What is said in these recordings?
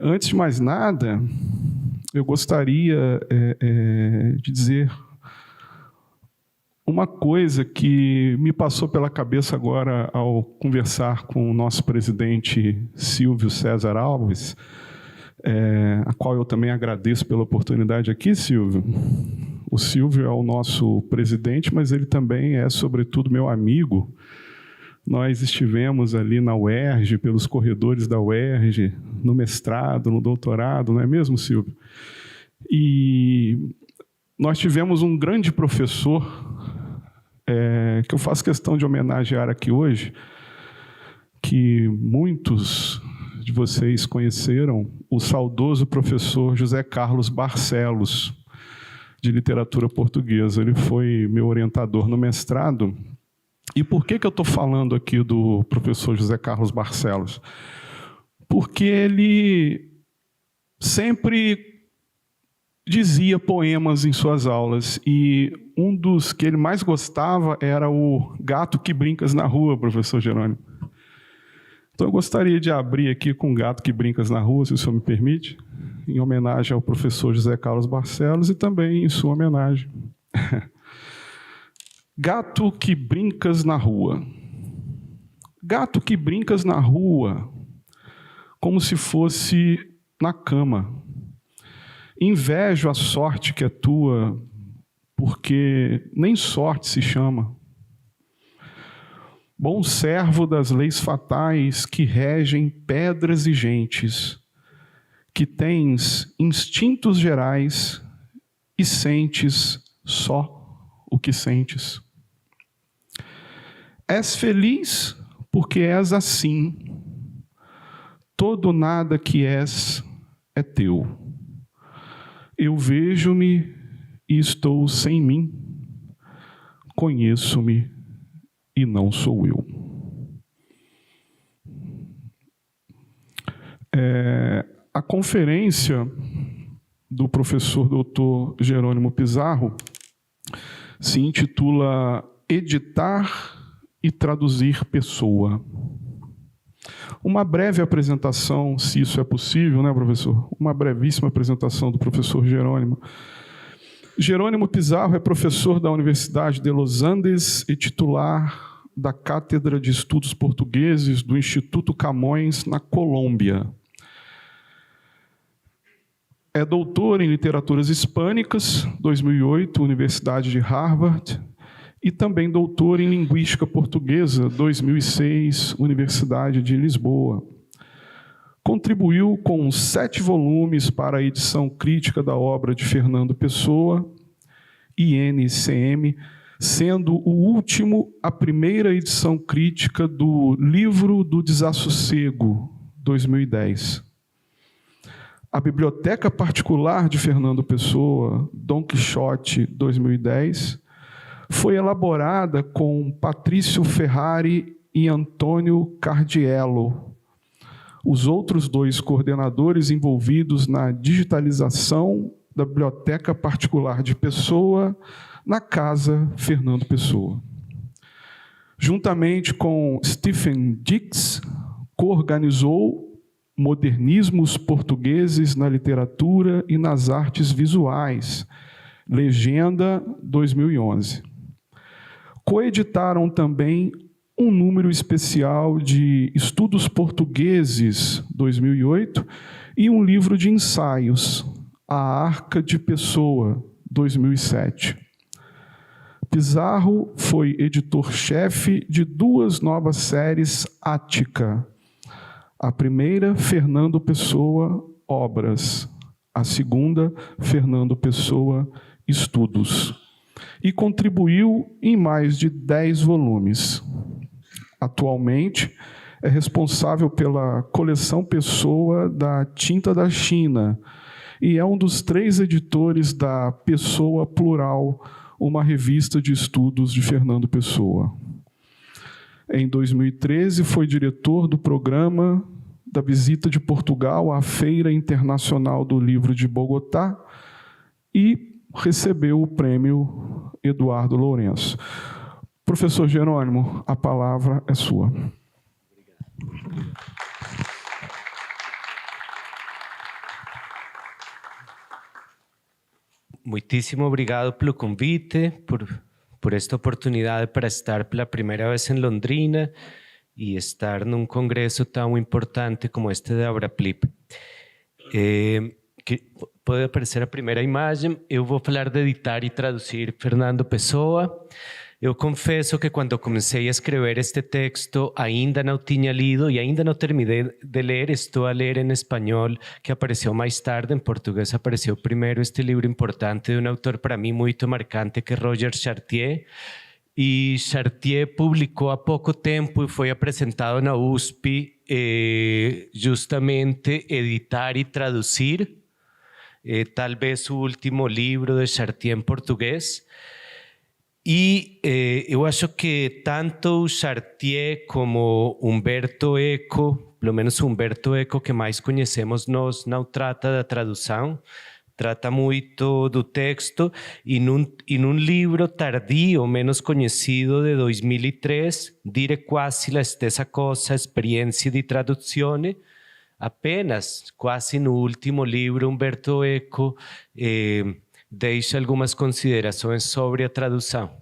Antes de mais nada, eu gostaria de dizer uma coisa que me passou pela cabeça agora ao conversar com o nosso presidente Silvio César Alves, a qual eu também agradeço pela oportunidade aqui, Silvio. O Silvio é o nosso presidente, mas ele também é, sobretudo, meu amigo. Nós estivemos ali na UERJ, pelos corredores da UERJ, no mestrado, no doutorado, não é mesmo, Silvio? E nós tivemos um grande professor, que eu faço questão de homenagear aqui hoje, que muitos de vocês conheceram, o saudoso professor José Carlos Barcelos, de literatura portuguesa. Ele foi meu orientador no mestrado. E por que eu estou falando aqui do professor José Carlos Barcelos? Porque ele sempre dizia poemas em suas aulas, e um dos que ele mais gostava era o Gato que Brincas na Rua, professor Jerônimo. Então, eu gostaria de abrir aqui com o Gato que Brincas na Rua, se o senhor me permite, em homenagem ao professor José Carlos Barcelos e também em sua homenagem. Gato que brincas na rua. Gato que brincas na rua, como se fosse na cama. Invejo a sorte que é tua, porque nem sorte se chama. Bom servo das leis fatais que regem pedras e gentes, que tens instintos gerais e sentes só o que sentes. És feliz porque és assim. Todo nada que és é teu. Eu vejo-me e estou sem mim. Conheço-me e não sou eu. A conferência do professor doutor Jerônimo Pizarro se intitula Editar e Traduzir Pessoa. Uma breve apresentação, se isso é possível, né, professor? Uma brevíssima apresentação do professor Jerônimo. Jerônimo Pizarro é professor da Universidade de Los Andes e titular da Cátedra de Estudos Portugueses do Instituto Camões, na Colômbia. É doutor em Literaturas Hispânicas, 2008, Universidade de Harvard, e também doutor em Linguística Portuguesa, 2006, Universidade de Lisboa. Contribuiu com 7 volumes para a edição crítica da obra de Fernando Pessoa, INCM, sendo o último a primeira edição crítica do Livro do Desassossego, 2010. A Biblioteca Particular de Fernando Pessoa, Dom Quixote, 2010, foi elaborada com Patrício Ferrari e Antônio Cardiello, os outros 2 coordenadores envolvidos na digitalização da Biblioteca Particular de Pessoa na Casa Fernando Pessoa. Juntamente com Stephen Dix, coorganizou Modernismos Portugueses na Literatura e nas Artes Visuais, Legenda, 2011. Coeditaram também um número especial de Estudos Portugueses, 2008, e um livro de ensaios, A Arca de Pessoa, 2007. Pizarro foi editor-chefe de 2 novas séries Ática. A primeira, Fernando Pessoa, Obras. A segunda, Fernando Pessoa, Estudos. E contribuiu em mais de 10 volumes. Atualmente, é responsável pela coleção Pessoa da Tinta da China e é um dos 3 editores da Pessoa Plural, uma revista de estudos de Fernando Pessoa. Em 2013, foi diretor do programa da visita de Portugal à Feira Internacional do Livro de Bogotá e recebeu o prêmio Eduardo Lourenço. Professor Jerônimo, a palavra é sua. muitíssimo obrigado pelo convite, por esta oportunidade para estar pela primeira vez em Londrina e estar num congresso tão importante como este de Abraplip. Pode aparecer a primeira imagem. Eu vou falar de editar e traduzir Fernando Pessoa. Eu confesso que quando comecei a escrever este texto ainda não tinha lido e ainda não terminei de ler. Estou a ler em espanhol, que apareceu mais tarde. Em português apareceu primeiro este livro importante de um autor para mim muito marcante, que é Roger Chartier. E Chartier publicou há pouco tempo e foi apresentado na USP justamente Editar e Traduzir, talvez o último livro de Chartier em português. E eu acho que tanto Chartier como Humberto Eco, pelo menos Humberto Eco, que mais conhecemos nós, não trata da tradução, trata muito do texto, e num livro tardio, menos conhecido, de 2003, Dire quasi la stessa cosa, Experiência di traduzione, apenas, quase no último livro, Humberto Eco deixa algumas considerações sobre a tradução.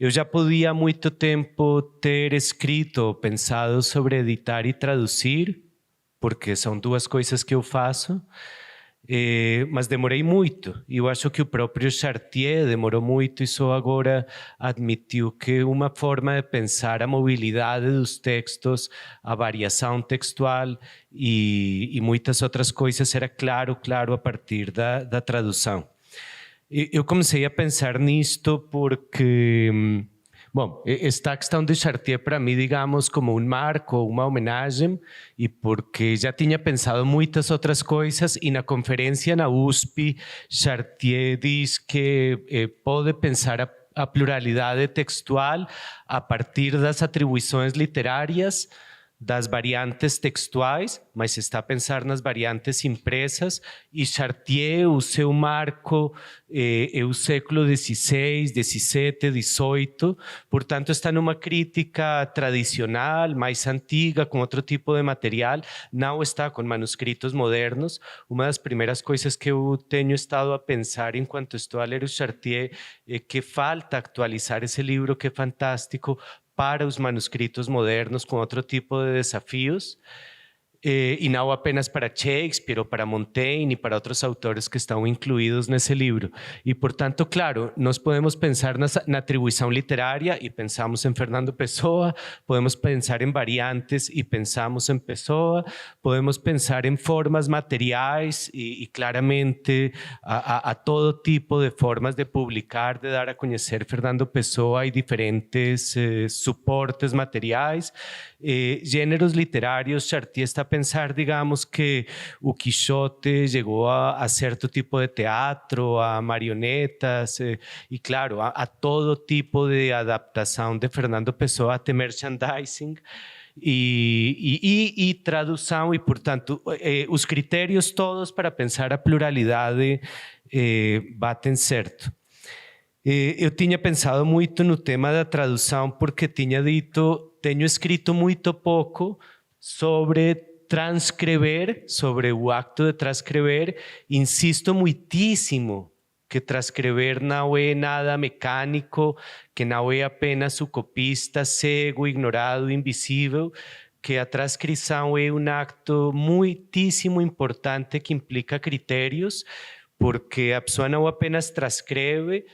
Eu já podia há muito tempo ter escrito, pensado sobre editar e traduzir, porque são duas coisas que eu faço, mas demorei muito. Eu acho que o próprio Chartier demorou muito e só agora admitiu que uma forma de pensar a mobilidade dos textos, a variação textual e muitas outras coisas era claro a partir da tradução. Eu comecei a pensar nisto porque, bom, esta questão de Chartier para mim, digamos, como um marco, uma homenagem, e porque já tinha pensado muitas outras coisas, e na conferência na USP, Chartier diz que pode pensar a pluralidade textual a partir das atribuições literárias, das variantes textuais, mas está a pensar nas variantes impressas, e Chartier, o seu marco é o século XVI, XVII, XVIII, portanto está numa crítica tradicional, mais antiga, com outro tipo de material, não está com manuscritos modernos. Uma das primeiras coisas que eu tenho estado a pensar enquanto estou a ler o Chartier é que falta atualizar esse livro, que é fantástico, para os manuscritos modernos com outro tipo de desafios, e não apenas para Shakespeare ou para Montaigne e para outros autores que estão incluídos nesse livro. E, portanto, claro, nós podemos pensar na atribuição literária e pensamos em Fernando Pessoa, podemos pensar em variantes e pensamos em Pessoa, podemos pensar em formas materiais e claramente a todo tipo de formas de publicar, de dar a conhecer Fernando Pessoa e diferentes suportes materiais, gêneros literários. Chartier está a pensar, digamos, que o Quixote chegou a certo tipo de teatro, a marionetas, e claro, a todo tipo de adaptação de Fernando Pessoa, até merchandising e tradução, e portanto os critérios todos para pensar a pluralidade batem certo. Eu tinha pensado muito no tema da tradução porque tenho escrito muito pouco sobre transcrever, sobre o acto de transcrever. Insisto muitíssimo que transcrever não é nada mecânico, que não é apenas o copista cego, ignorado, invisível, que a transcrição é um acto muitíssimo importante que implica critérios, porque a pessoa não apenas transcreve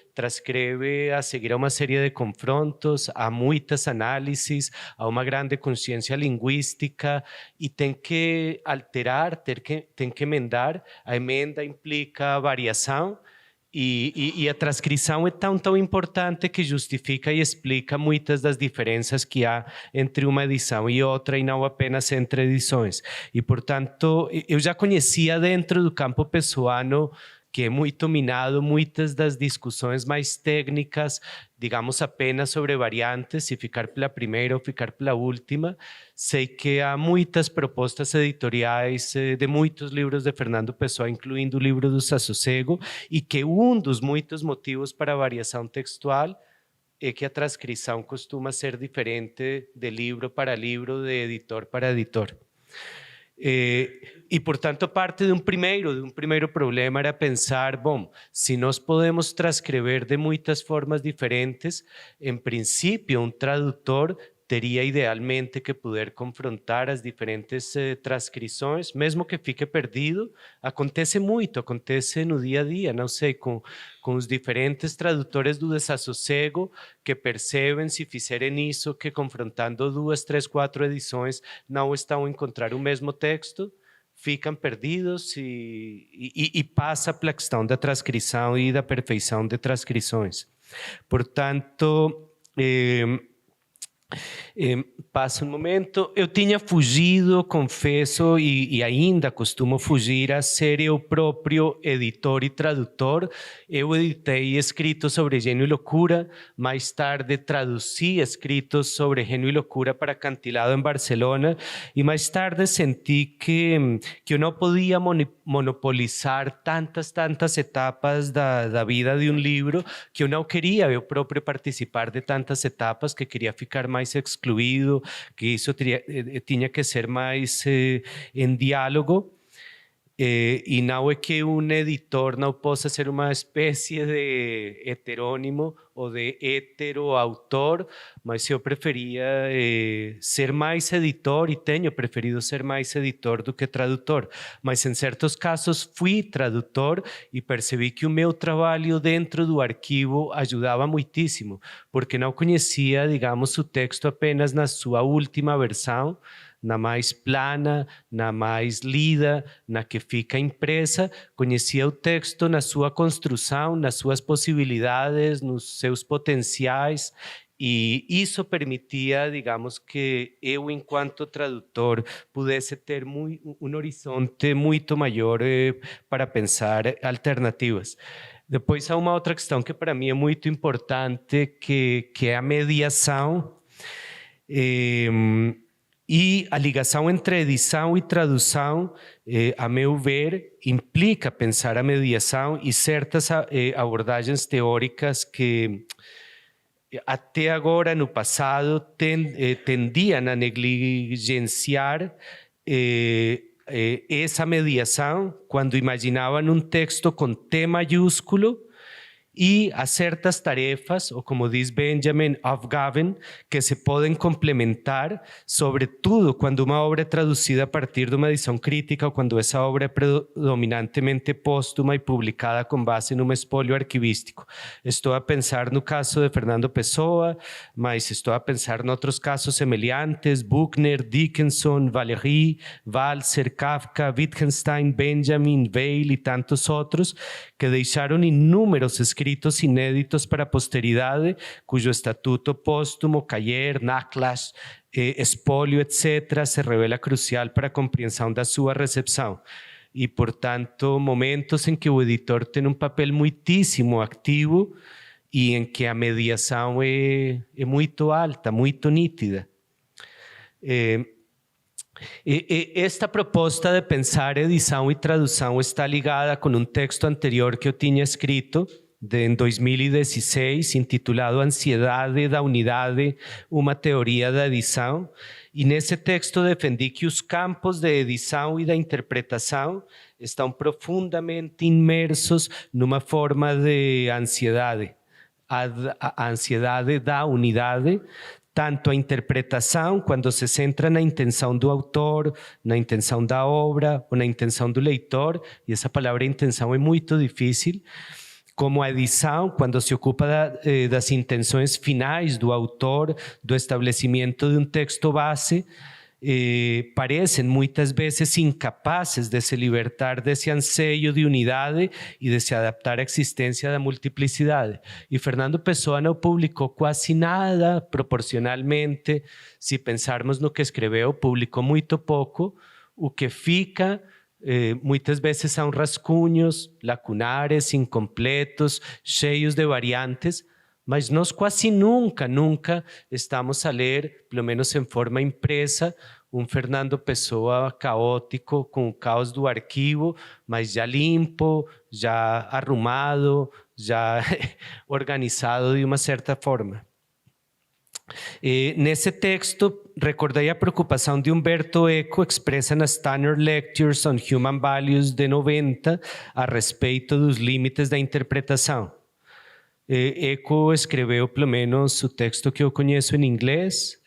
a seguir a uma série de confrontos, há muitas análises, há uma grande consciência linguística e tem que alterar, tem que emendar. A emenda implica variação e a transcrição é tão importante que justifica e explica muitas das diferenças que há entre uma edição e outra, e não apenas entre edições. E, portanto, eu já conhecia dentro do campo pessoano, que é muito minado, muitas das discussões mais técnicas, digamos apenas sobre variantes, se ficar pela primeira ou ficar pela última. Sei que há muitas propostas editoriais de muitos livros de Fernando Pessoa, incluindo o livro do Desassossego, e que dos muitos motivos para a variação textual é que a transcrição costuma ser diferente de livro para livro, de editor para editor. E, portanto, parte de um primeiro problema era pensar, bom, se nós podemos transcrever de muitas formas diferentes, em princípio, um tradutor teria idealmente que poder confrontar as diferentes transcrições, mesmo que fique perdido. Acontece muito, acontece no dia a dia, não sei, com os diferentes tradutores do desassossego que percebem, se fizerem isso, que confrontando 2, 3, 4 edições não estão a encontrar o mesmo texto, ficam perdidos e passa pela questão da transcrição e da perfeição de transcrições. Portanto, passa um momento, eu tinha fugido, confesso, e ainda costumo fugir a ser eu próprio editor e tradutor. Eu editei escritos sobre Gênio e Loucura, mais tarde traduzi escritos sobre Gênio e Loucura para Acantilado em Barcelona, e mais tarde senti que eu não podia monopolizar tantas etapas da vida de um livro, que eu não queria eu próprio participar de tantas etapas, que queria ficar mais excluído, que isso tinha que ser mais em diálogo. E não é que um editor não possa ser uma espécie de heterônimo ou de heteroautor, mas eu preferia ser mais editor e tenho preferido ser mais editor do que tradutor. Mas em certos casos fui tradutor e percebi que o meu trabalho dentro do arquivo ajudava muitíssimo, porque não conhecia, digamos, o texto apenas na sua última versão, na mais plana, na mais lida, na que fica impressa, conhecia o texto na sua construção, nas suas possibilidades, nos seus potenciais, e isso permitia, digamos, que eu, enquanto tradutor, pudesse ter um horizonte muito maior para pensar alternativas. Depois há uma outra questão que para mim é muito importante, que é a mediação. E a ligação entre edição e tradução, a meu ver, implica pensar a mediação e certas abordagens teóricas que até agora, no passado, tendiam a negligenciar essa mediação quando imaginavam um texto com T maiúsculo e a certas tarefas, ou como diz Benjamin Aufgaben, que se podem complementar, sobretudo quando uma obra é traduzida a partir de uma edição crítica ou quando essa obra é predominantemente póstuma e publicada com base num espólio arquivístico. Estou a pensar no caso de Fernando Pessoa, mas estou a pensar em outros casos semelhantes, Buchner, Dickinson, Valéry, Walser, Kafka, Wittgenstein, Benjamin, Weil e tantos outros, que deixaram inúmeros escritos inéditos para a posteridade, cujo estatuto póstumo, Cahiers, Naklas, espólio, etc., se revela crucial para a compreensão da sua recepção. E, portanto, momentos em que o editor tem um papel muitíssimo ativo e em que a mediação é muito alta, muito nítida. Esta proposta de pensar edição e tradução está ligada com um texto anterior que eu tinha escrito em 2016, intitulado Ansiedade da Unidade, uma teoria da edição. E nesse texto defendi que os campos de edição e da interpretação estão profundamente imersos numa forma de ansiedade. A ansiedade da unidade, tanto a interpretação, quando se centra na intenção do autor, na intenção da obra ou na intenção do leitor, e essa palavra intenção é muito difícil, como a edição, quando se ocupa das intenções finais do autor, do estabelecimento de um texto base, parecem muitas vezes incapazes de se libertar desse anseio de unidade e de se adaptar à existência da multiplicidade. E Fernando Pessoa não publicou quase nada proporcionalmente. Se pensarmos no que escreveu, publicou muito pouco. O que fica muitas vezes são rascunhos lacunares, incompletos, cheios de variantes, mas nós quase nunca estamos a ler, pelo menos em forma impressa, um Fernando Pessoa caótico, com o caos do arquivo, mas já limpo, já arrumado, já organizado de uma certa forma. Nesse texto, recordei a preocupação de Umberto Eco expressa nas Standard Lectures on Human Values de 90 a respeito dos limites da interpretação. Eco escreveu pelo menos o texto que eu conheço em inglês,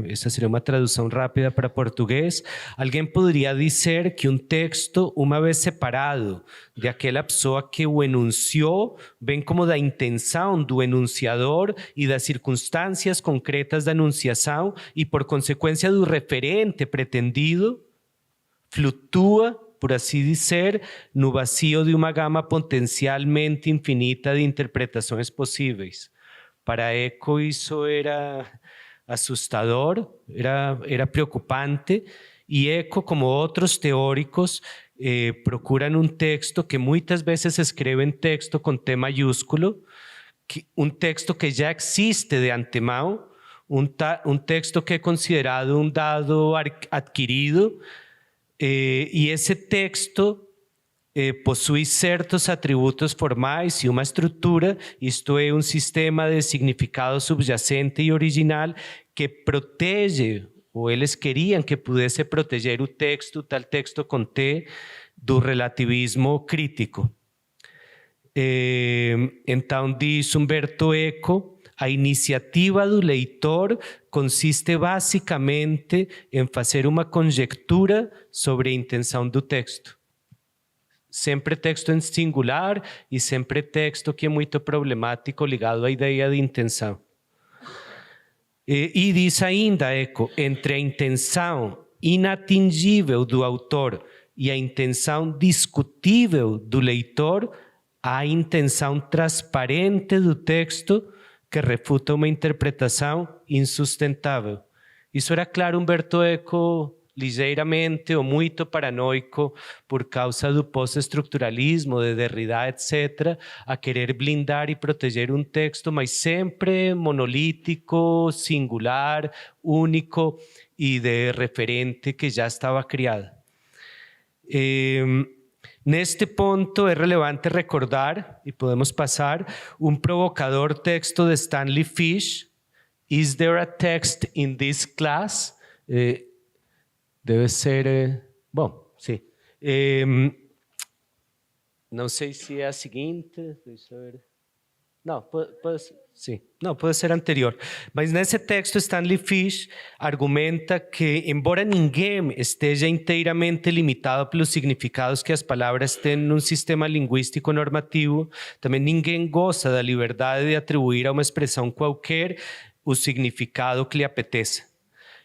essa seria uma tradução rápida para português. Alguém poderia dizer que um texto, uma vez separado de aquela pessoa que o enunciou, bem como da intenção do enunciador e das circunstâncias concretas da enunciação e por consequência do referente pretendido, flutua, por assim dizer, no vazio de uma gama potencialmente infinita de interpretações possíveis. Para Eco isso era assustador, era preocupante, e Eco, como outros teóricos, procuram um texto que muitas vezes escrevem texto com T maiúsculo, um texto que já existe de antemão, um texto que é considerado um dado adquirido, e esse texto possui certos atributos formais e uma estrutura, isto é, um sistema de significado subjacente e original que protege, ou eles queriam que pudesse proteger o texto, tal texto com T, do relativismo crítico. Então, diz Umberto Eco, a iniciativa do leitor consiste basicamente em fazer uma conjectura sobre a intenção do texto. Sempre texto em singular e sempre texto que é muito problemático ligado à ideia de intenção. E diz ainda, Eco, entre a intenção inatingível do autor e a intenção discutível do leitor, há a intenção transparente do texto que refuta uma interpretação insustentável. Isso era claro Umberto Eco ligeiramente ou muito paranoico por causa do pós-estruturalismo, de Derrida, etc., a querer blindar e proteger um texto, mas sempre monolítico, singular, único e de referente que já estava criado. Neste ponto é relevante recordar, e podemos passar, um provocador texto de Stanley Fish, Is there a text in this class? Deve ser, bom, sim. Não sei se é a seguinte, deixa eu ver. Não, pode ser. Sim, não, pode ser anterior. Mas nesse texto, Stanley Fish argumenta que, embora ninguém esteja inteiramente limitado pelos significados que as palavras têm num sistema linguístico normativo, também ninguém goza da liberdade de atribuir a uma expressão qualquer o significado que lhe apeteça.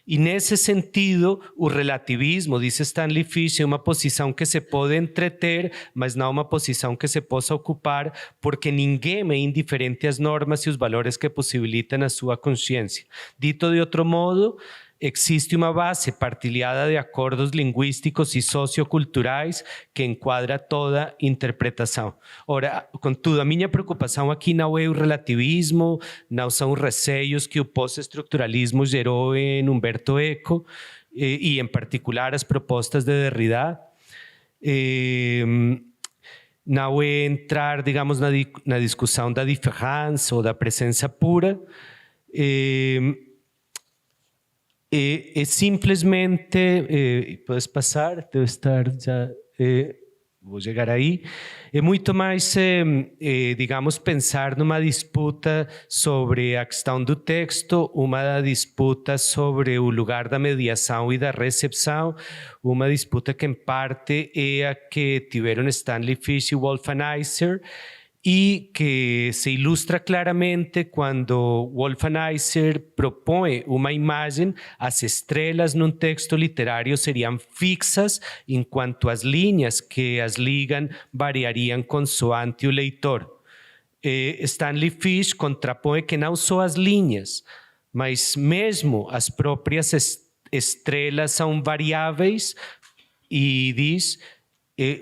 E nesse sentido, o relativismo, diz Stanley Fish, é uma posição que se pode entreter, mas não uma posição que se possa ocupar, porque ninguém é indiferente às normas e os valores que possibilitam a sua consciência. Dito de outro modo, existe uma base partilhada de acordos linguísticos e socioculturais que enquadra toda interpretação. Ora, contudo, a minha preocupação aqui não é o relativismo, não são os receios que o pós-estruturalismo gerou em Umberto Eco e, em particular, as propostas de Derrida. Não é entrar, digamos, na discussão da diferença ou da presença pura. É simplesmente, podes passar, deve estar já, vou chegar aí, é muito mais, digamos, pensar numa disputa sobre a questão do texto, uma disputa sobre o lugar da mediação e da recepção, uma disputa que em parte é a que tiveram Stanley Fish e Wolf-Anheuser, e que se ilustra claramente quando Wolf-Anheuser propõe uma imagem, as estrelas num texto literário seriam fixas, enquanto as linhas que as ligam variariam consoante o leitor. Stanley Fish contrapõe que não só as linhas, mas mesmo as próprias estrelas são variáveis e diz: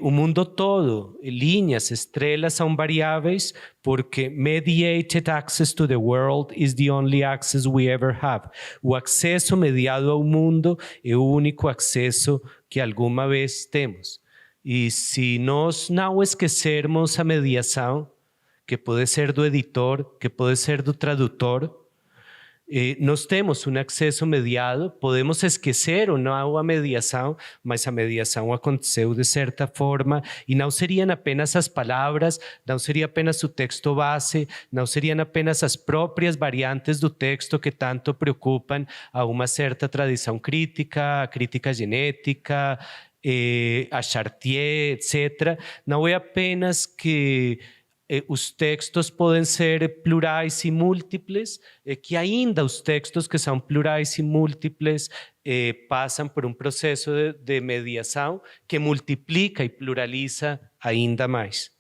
o mundo todo, linhas, estrelas são variáveis porque mediated access to the world is the only access we ever have. O acesso mediado ao mundo é o único acesso que alguma vez temos. E se nós não esquecermos a mediação, que pode ser do editor, que pode ser do tradutor, nós temos um acesso mediado, podemos esquecer ou não a mediação, mas a mediação aconteceu de certa forma e não seriam apenas as palavras, não seria apenas o texto base, não seriam apenas as próprias variantes do texto que tanto preocupam a uma certa tradição crítica, a crítica genética, a Chartier, etc. Não é apenas que os textos podem ser plurais e múltiples, que ainda os textos que são plurais e múltiples passam por um processo de mediação que multiplica e pluraliza ainda mais.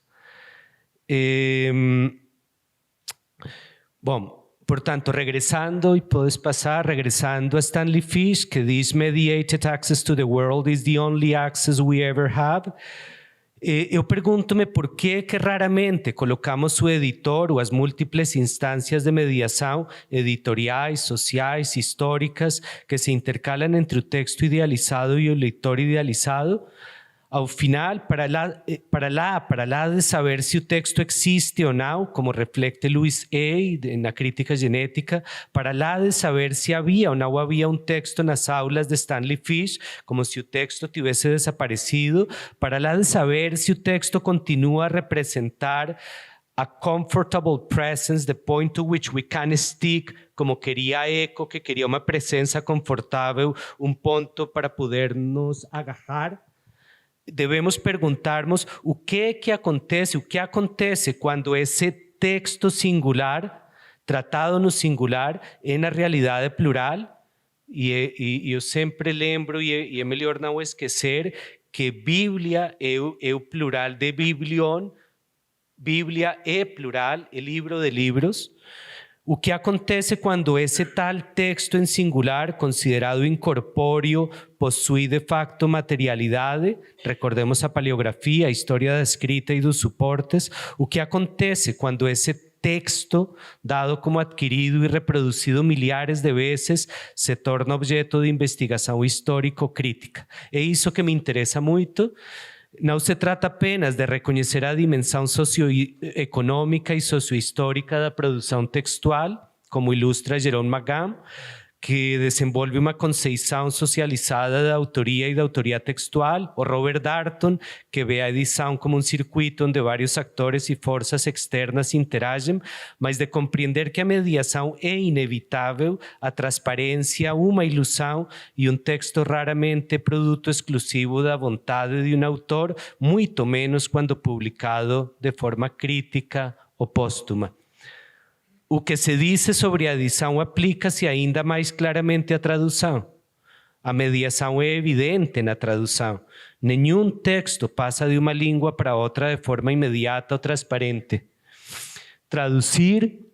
Bom, portanto, regressando, e podes passar, regressando a Stanley Fish, que diz mediated access to the world is the only access we ever have. Eu pergunto-me por que raramente colocamos o editor ou as múltiplas instâncias de mediação editoriais, sociais, históricas que se intercalam entre o texto idealizado e o leitor idealizado. Ao final, para lá de saber se o texto existe ou não, como reflete Louis A. na crítica genética, para lá de saber se havia ou não havia um texto nas aulas de Stanley Fish, como se o texto tivesse desaparecido, para lá de saber se o texto continua a representar a comfortable presence, the point to which we can stick, como queria Eco, que queria uma presença confortável, um ponto para poder nos agarrar. Devemos perguntarmos o que acontece quando esse texto singular, tratado no singular, é na realidade plural. E eu sempre lembro, e é melhor não esquecer, que Bíblia é o plural de biblion, Bíblia é plural, é livro de livros. O que acontece quando esse tal texto em singular, considerado incorpóreo, possui de facto materialidade? Recordemos a paleografia, a história da escrita e dos suportes. O que acontece quando esse texto, dado como adquirido e reproduzido milhares de vezes, se torna objeto de investigação histórico-crítica? É isso que me interessa muito. Não se trata apenas de reconhecer a dimensão socioeconômica e sociohistórica da produção textual, como ilustra Jerome McGann, que desenvolve uma concepção socializada da autoria e da autoria textual, ou Robert Darnton, que vê a edição como um circuito onde vários atores e forças externas interagem, mas de compreender que a mediação é inevitável, a transparência uma ilusão e um texto raramente é produto exclusivo da vontade de um autor, muito menos quando publicado de forma crítica ou póstuma. O que se diz sobre a edição aplica-se ainda mais claramente à tradução. A mediação é evidente na tradução. Nenhum texto passa de uma língua para outra de forma imediata ou transparente. Traduzir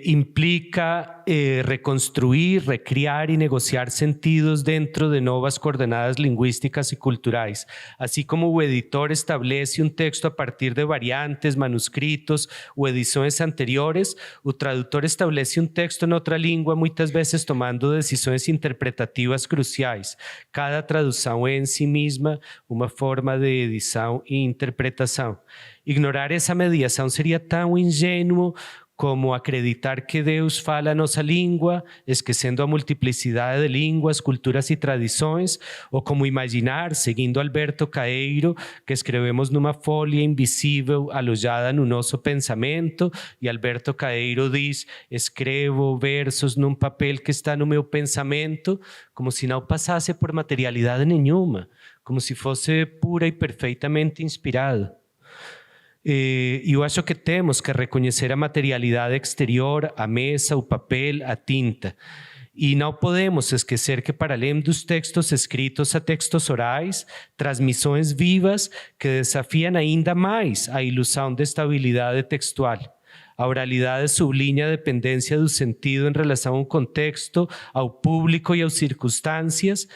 implica reconstruir, recriar e negociar sentidos dentro de novas coordenadas lingüísticas e culturais. Assim como o editor estabelece um texto a partir de variantes, manuscritos ou edições anteriores, o tradutor estabelece um texto em outra língua, muitas vezes tomando decisões interpretativas cruciais. Cada tradução é em si mesma uma forma de edição e interpretação. Ignorar essa mediação seria tão ingênuo como acreditar que Deus fala a nossa língua, esquecendo a multiplicidade de línguas, culturas e tradições, ou como imaginar, seguindo Alberto Caeiro, que escrevemos numa folha invisível alojada no nosso pensamento, e Alberto Caeiro diz, escrevo versos num papel que está no meu pensamento, como se não passasse por materialidade nenhuma, como se fosse pura e perfeitamente inspirado. Eu acho que temos que reconhecer a materialidade exterior, a mesa, o papel, a tinta. E não podemos esquecer que, para além dos textos escritos a textos orais, transmissões vivas que desafiam ainda mais a ilusão de estabilidade textual. A oralidade sublinha a dependência do sentido em relação ao contexto, ao público e às circunstâncias.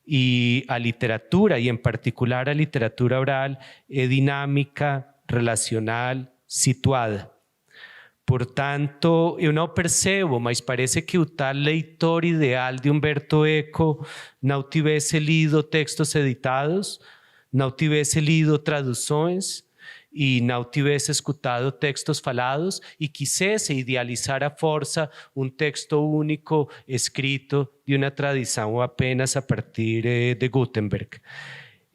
E a literatura, e em particular a literatura oral, é dinâmica, relacional, situada. Portanto, eu não percebo, mas parece que o tal leitor ideal de Umberto Eco não tivesse lido textos editados, não tivesse lido traduções, e não tivesse escutado textos falados e quisesse idealizar à força texto único escrito de uma tradição apenas a partir de Gutenberg.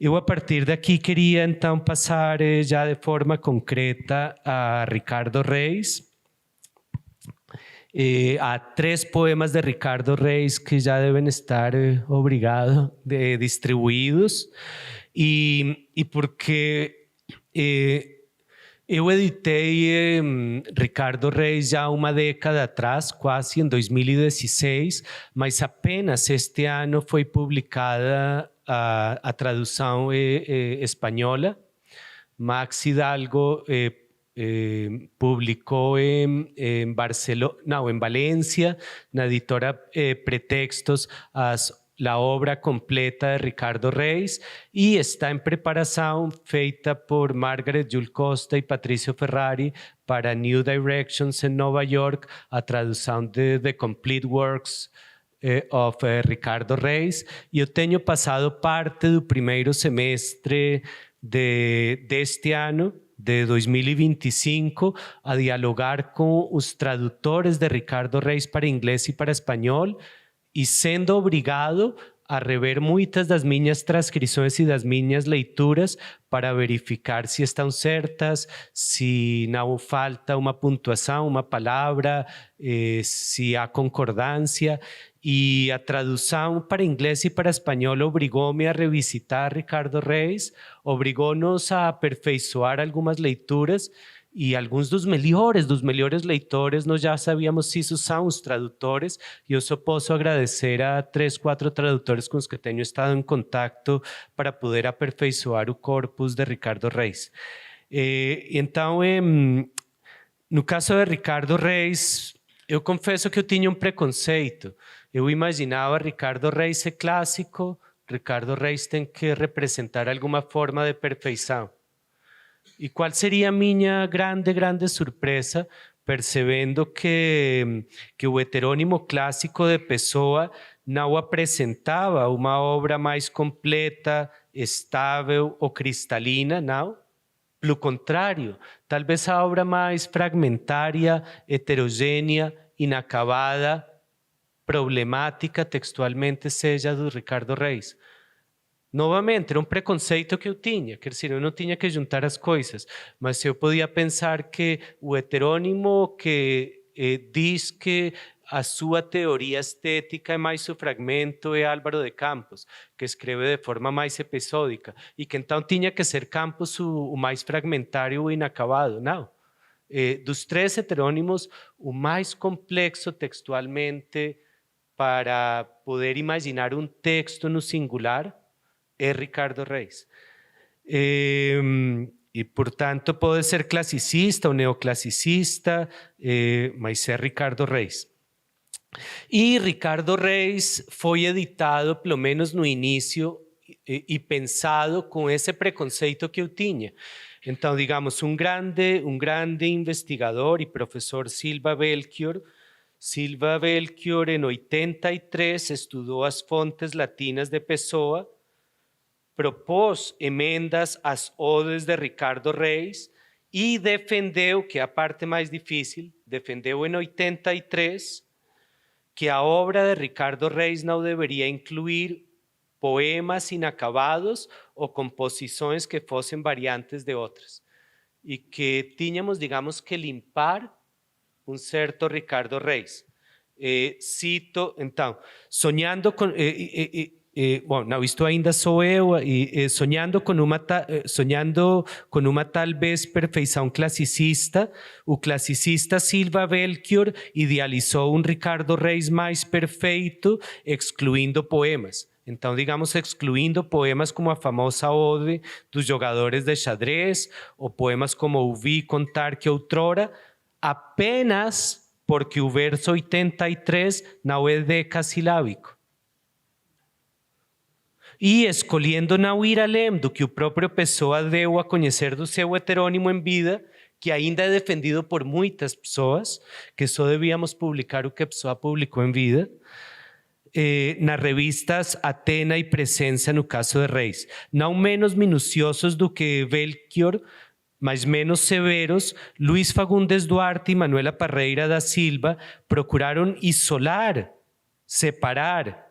Eu, a partir daqui, queria então passar já de forma concreta a Ricardo Reis. Há 3 poemas de Ricardo Reis que já devem estar distribuídos, e porque eu editei Ricardo Reis já uma década atrás, quase em 2016, mas apenas este ano foi publicada a tradução espanhola. Max Hidalgo publicou em Valência, na editora Pretextos, a obra completa de Ricardo Reis, e está em preparação, feita por Margaret Jul Costa e Patrício Ferrari, para New Directions em Nova York, a tradução de The Complete Works of Ricardo Reis. E eu tenho passado parte do primeiro semestre deste ano, de 2025, a dialogar com os tradutores de Ricardo Reis para inglês e para espanhol, e sendo obrigado a rever muitas das minhas transcrições e das minhas leituras para verificar se estão certas, se não falta uma pontuação, uma palavra, se há concordância. E a tradução para inglês e para espanhol obrigou-me a revisitar Ricardo Reis, obrigou-nos a aperfeiçoar algumas leituras, e alguns dos melhores leitores nós já sabíamos se são os tradutores, e eu só posso agradecer a 3, 4 tradutores com os que tenho estado em contato para poder aperfeiçoar o corpus de Ricardo Reis. Então, no caso de Ricardo Reis, eu confesso que eu tinha preconceito. Eu imaginava Ricardo Reis ser clássico, Ricardo Reis tem que representar alguma forma de perfeição. E qual seria a minha grande surpresa, percebendo que o heterônimo clássico de Pessoa não apresentava uma obra mais completa, estável ou cristalina, não? Pelo contrário, talvez a obra mais fragmentária, heterogênea, inacabada, problemática textualmente seja do Ricardo Reis. Novamente, era preconceito que eu tinha, quer dizer, eu não tinha que juntar as coisas, mas eu podia pensar que o heterônimo que diz que a sua teoria estética é mais o fragmento é Álvaro de Campos, que escreve de forma mais episódica, e que então tinha que ser Campos o mais fragmentário e inacabado. Não. Dos 3 heterônimos, o mais complexo textualmente para poder imaginar texto no singular é Ricardo Reis. E, portanto, pode ser classicista ou neoclassicista, mas é Ricardo Reis. E Ricardo Reis foi editado, pelo menos no início, e pensado com esse preconceito que eu tinha. Então, digamos, um grande investigador e professor, Silva Belchior, em 83, estudou as fontes latinas de Pessoa, propôs emendas às odes de Ricardo Reis e defendeu, que é a parte mais difícil, defendeu em 83 que a obra de Ricardo Reis não deveria incluir poemas inacabados ou composições que fossem variantes de outras, e que tínhamos, digamos, que limpar certo Ricardo Reis. Cito, então, sonhando com... bom, não, isto ainda sou eu, sonhando com uma talvez perfeição classicista, o classicista Silva Belchior idealizou Ricardo Reis mais perfeito, excluindo poemas. Então, digamos, excluindo poemas como a famosa ode dos jogadores de xadrez, ou poemas como Ouvi contar que outrora, apenas porque o verso 83 não é decassilábico. E escolhendo não ir além do que o próprio Pessoa deu a conhecer do seu heterônimo em vida, que ainda é defendido por muitas pessoas, que só devíamos publicar o que Pessoa publicou em vida, nas revistas Atena e Presença, no caso de Reis. Não menos minuciosos do que Belchior, mas menos severos, Luís Fagundes Duarte e Manuela Parreira da Silva procuraram isolar, separar,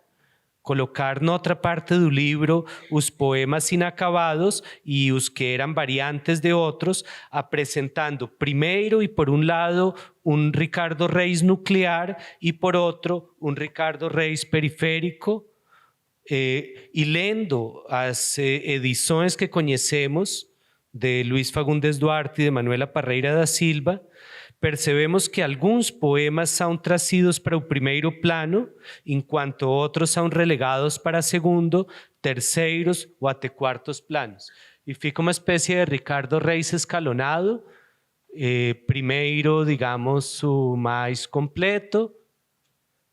colocar noutra parte do livro os poemas inacabados e os que eram variantes de outros, apresentando primeiro e por um lado Ricardo Reis nuclear e por outro Ricardo Reis periférico, e lendo as edições que conhecemos de Luís Fagundes Duarte e de Manuela Parreira da Silva, percebemos que alguns poemas são trazidos para o primeiro plano, enquanto outros são relegados para segundo, terceiros ou até quartos planos. E fica uma espécie de Ricardo Reis escalonado, primeiro, digamos, o mais completo,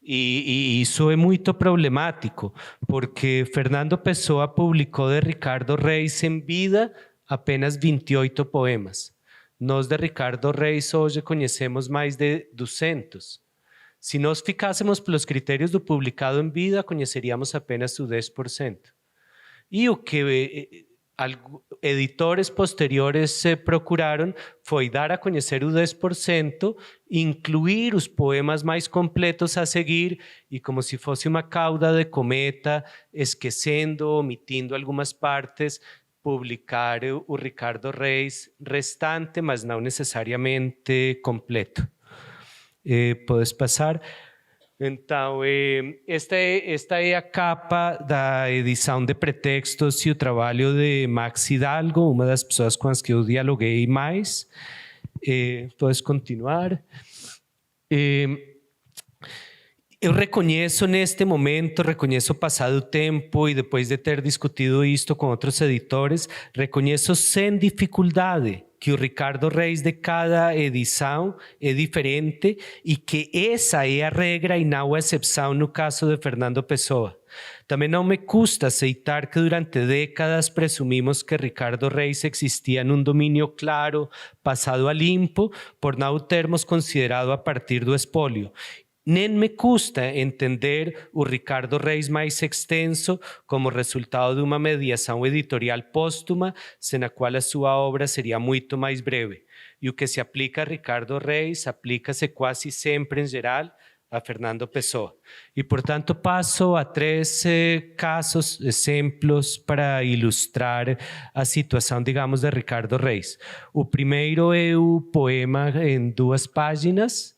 e isso é muito problemático, porque Fernando Pessoa publicou de Ricardo Reis em vida apenas 28 poemas. Nós de Ricardo Reis hoje conhecemos mais de 200. Se nós ficássemos pelos critérios do publicado em vida, conheceríamos apenas o 10%. E o que editores posteriores procuraram foi dar a conhecer o 10%, incluir os poemas mais completos a seguir e, como se fosse uma cauda de cometa, esquecendo, omitindo algumas partes, publicar o Ricardo Reis restante, mas não necessariamente completo. Podes passar? Então, esta é a capa da edição de Pretextos e o trabalho de Max Hidalgo, uma das pessoas com as que eu dialoguei mais. Podes continuar. Eu reconheço neste momento, reconheço o passado tempo e depois de ter discutido isto com outros editores, reconheço sem dificuldade que o Ricardo Reis de cada edição é diferente e que essa é a regra e não a exceção no caso de Fernando Pessoa. Também não me custa aceitar que durante décadas presumimos que Ricardo Reis existia num domínio claro, passado a limpo, por não o termos considerado a partir do espólio. Nem me custa entender o Ricardo Reis mais extenso como resultado de uma mediação editorial póstuma, sem a qual a sua obra seria muito mais breve. E o que se aplica a Ricardo Reis aplica-se quase sempre, em geral, a Fernando Pessoa. E, portanto, passo a 3 casos, exemplos para ilustrar a situação, digamos, de Ricardo Reis. O primeiro é o poema em 2 páginas,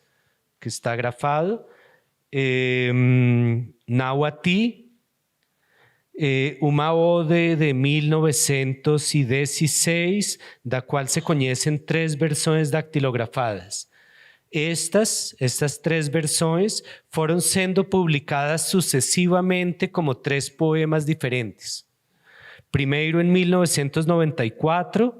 que está grafado, Nahuatl, uma ode de 1916, da qual se conhecem 3 versões dactilografadas. Estas 3 versões foram sendo publicadas sucessivamente como 3 poemas diferentes. Primeiro em 1994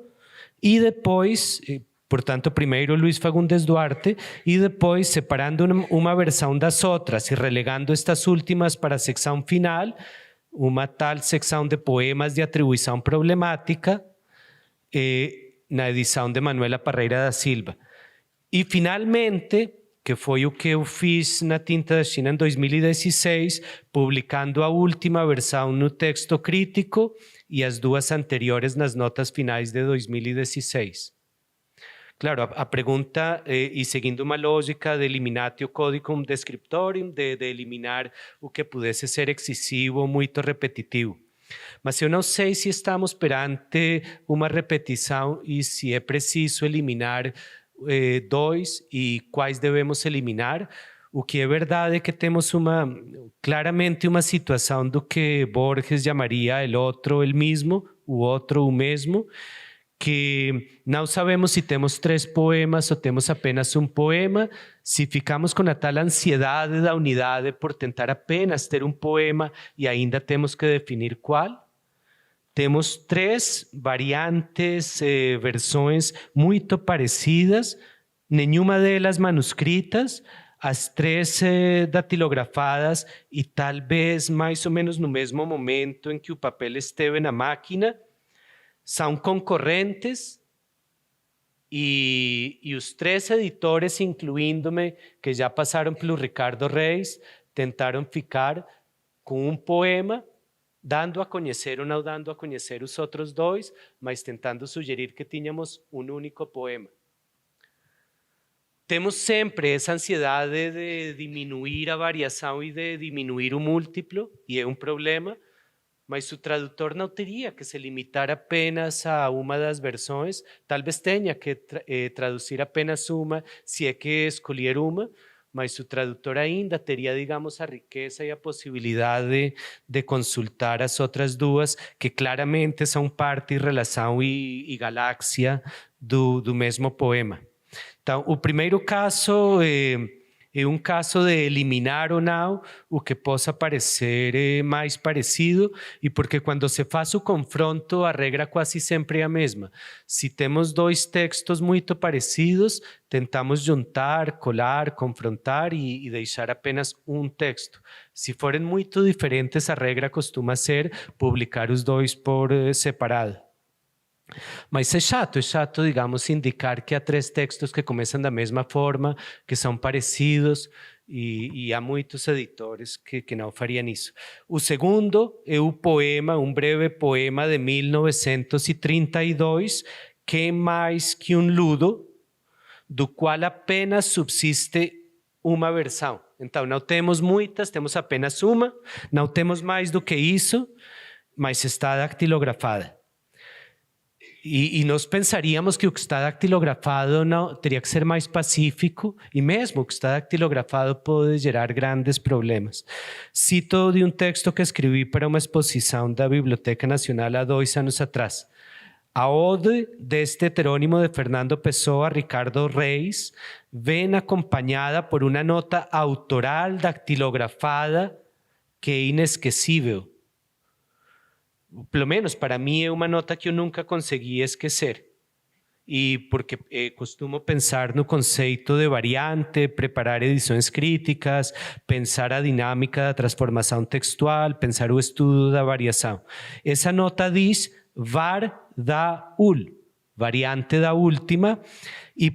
e depois... Portanto, primeiro Luís Fagundes Duarte e depois, separando uma versão das outras e relegando estas últimas para a secção final, uma tal secção de poemas de atribuição problemática na edição de Manuela Parreira da Silva. E, finalmente, que foi o que eu fiz na Tinta da China em 2016, publicando a última versão no texto crítico e as 2 anteriores nas notas finais de 2016. Claro, a pergunta, e seguindo uma lógica de eliminatio codicum descriptorium, de eliminar o que pudesse ser excessivo ou muito repetitivo. Mas eu não sei se estamos perante uma repetição e se é preciso eliminar 2 e quais devemos eliminar. O que é verdade é que temos claramente uma situação do que Borges chamaria el outro el mismo, o outro o mesmo, que não sabemos se temos 3 poemas ou temos apenas um poema, se ficamos com a tal ansiedade da unidade por tentar apenas ter um poema e ainda temos que definir qual. Temos 3 variantes, versões muito parecidas, nenhuma delas manuscritas, as 3 datilografadas e talvez mais ou menos no mesmo momento em que o papel esteve na máquina. São concorrentes e os 3 editores, incluindo-me, que já passaram pelo Ricardo Reis, tentaram ficar com um poema dando a conhecer ou não dando a conhecer os outros dois, mas tentando sugerir que tínhamos um único poema. Temos sempre essa ansiedade de diminuir a variação e de diminuir o múltiplo, e é um problema, mas o tradutor não teria que se limitar apenas a uma das versões, talvez tenha que traduzir apenas uma, se é que escolher uma, mas o tradutor ainda teria, digamos, a riqueza e a possibilidade de consultar as outras duas, que claramente são parte e relação e galáxia do mesmo poema. Então, o primeiro caso é um caso de eliminar ou não o que possa parecer mais parecido, e porque quando se faz o confronto, a regra quase sempre é a mesma. Se temos dois textos muito parecidos, tentamos juntar, colar, confrontar e deixar apenas um texto. Se forem muito diferentes, a regra costuma ser publicar os dois por separado. Mas é chato, digamos, indicar que há três textos que começam da mesma forma, que são parecidos, e há muitos editores que não fariam isso. O segundo é o poema, um breve poema de 1932, que é mais que um ludo, do qual apenas subsiste uma versão. Então, não temos muitas, temos apenas uma, não temos mais do que isso, mas está dactilografada. E nós pensaríamos que o que está dactilografado não, teria que ser mais pacífico, e mesmo o que está dactilografado pode gerar grandes problemas. Cito de um texto que escrevi para uma exposição da Biblioteca Nacional há 2 anos atrás. A ode deste heterônimo de Fernando Pessoa, Ricardo Reis, vem acompanhada por uma nota autoral dactilografada que é inesquecível. Pelo menos para mim é uma nota que eu nunca consegui esquecer. E porque costumo pensar no conceito de variante, preparar edições críticas, pensar a dinâmica da transformação textual, pensar o estudo da variação. Essa nota diz var da ul, variante da última, e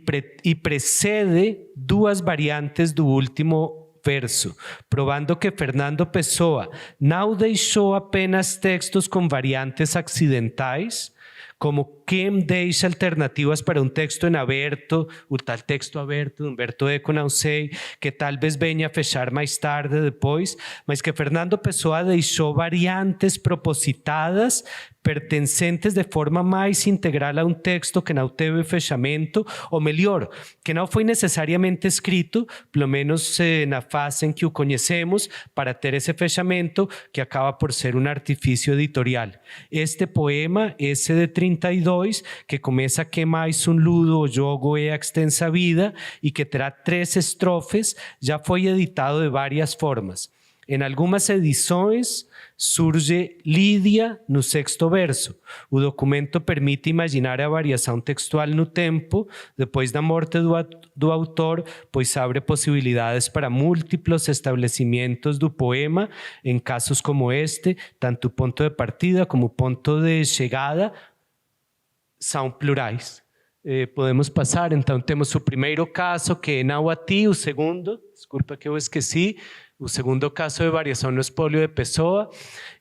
precede duas variantes do último verso, provando que Fernando Pessoa não deixou apenas textos com variantes acidentais, como quem deixa alternativas para um texto em aberto, o tal texto aberto, Humberto Eco, não sei, que talvez venha a fechar mais tarde, depois, mas que Fernando Pessoa deixou variantes propositadas, pertencentes de forma mais integral a um texto que não teve fechamento, ou melhor, que não foi necessariamente escrito, pelo menos na fase em que o conhecemos, para ter esse fechamento, que acaba por ser um artifício editorial. Este poema, esse de 32, que começa que mais um ludo, o jogo é a extensa vida, e que terá 3 estrofes, já foi editado de várias formas. Em algumas edições surge Lídia no 6º verso. O documento permite imaginar a variação textual no tempo depois da morte do autor, pois abre possibilidades para múltiplos estabelecimentos do poema. Em casos como este, tanto o ponto de partida como o ponto de chegada são plurais. Podemos passar, então temos o primeiro caso, que é Nahuatl, o segundo, desculpa que eu esqueci, o segundo caso de variação no espólio de Pessoa,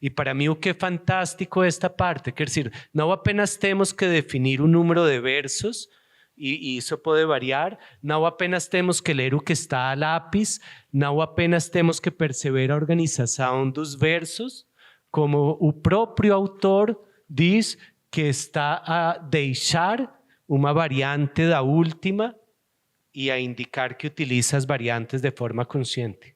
e para mim o que é fantástico é esta parte, quer dizer, não apenas temos que definir um número de versos, e isso pode variar, não apenas temos que ler o que está a lápis, não apenas temos que perceber a organização dos versos, como o próprio autor diz que está a deixar uma variante da última e a indicar que utiliza as variantes de forma consciente.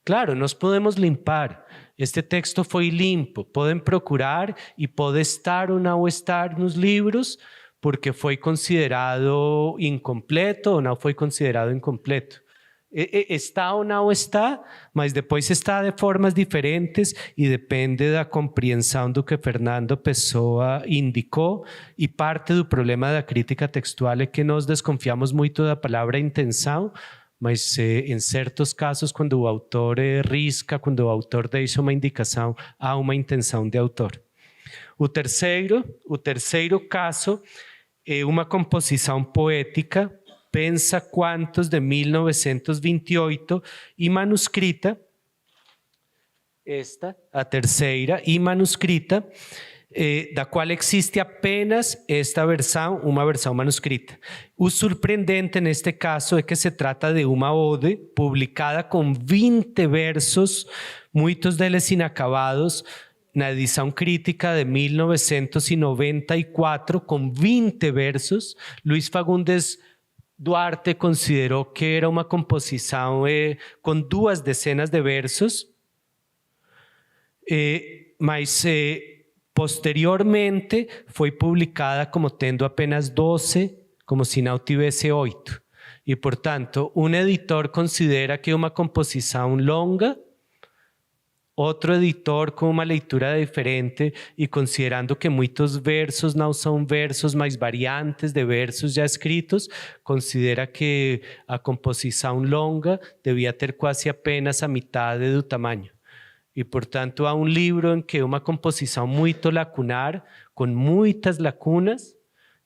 Claro, nós podemos limpar. Este texto foi limpo. Podem procurar e pode estar ou não estar nos livros porque foi considerado incompleto ou não foi considerado incompleto. Está ou não está, mas depois está de formas diferentes e depende da compreensão do que Fernando Pessoa indicou, e parte do problema da crítica textual é que nós desconfiamos muito da palavra intenção, mas em certos casos, quando o autor risca, quando o autor deixa uma indicação, há uma intenção de autor. O terceiro caso é uma composição poética, Pensa Quantos, de 1928, e manuscrita esta, a terceira e manuscrita, da qual existe apenas esta versão, uma versão manuscrita. O surpreendente neste caso é que se trata de uma ode publicada com 20 versos, muitos deles inacabados, na edição crítica de 1994, com 20 versos. Luís Fagundes Duarte considerou que era uma composição com 2 dezenas de versos, mas posteriormente foi publicada como tendo apenas 12, como se não tivesse 8. E, portanto, um editor considera que é uma composição longa, outro editor com uma leitura diferente e considerando que muitos versos não são versos, mas variantes de versos já escritos, considera que a composição longa devia ter quase apenas a metade do tamanho. E, portanto, há um livro em que é uma composição muito lacunar, com muitas lacunas,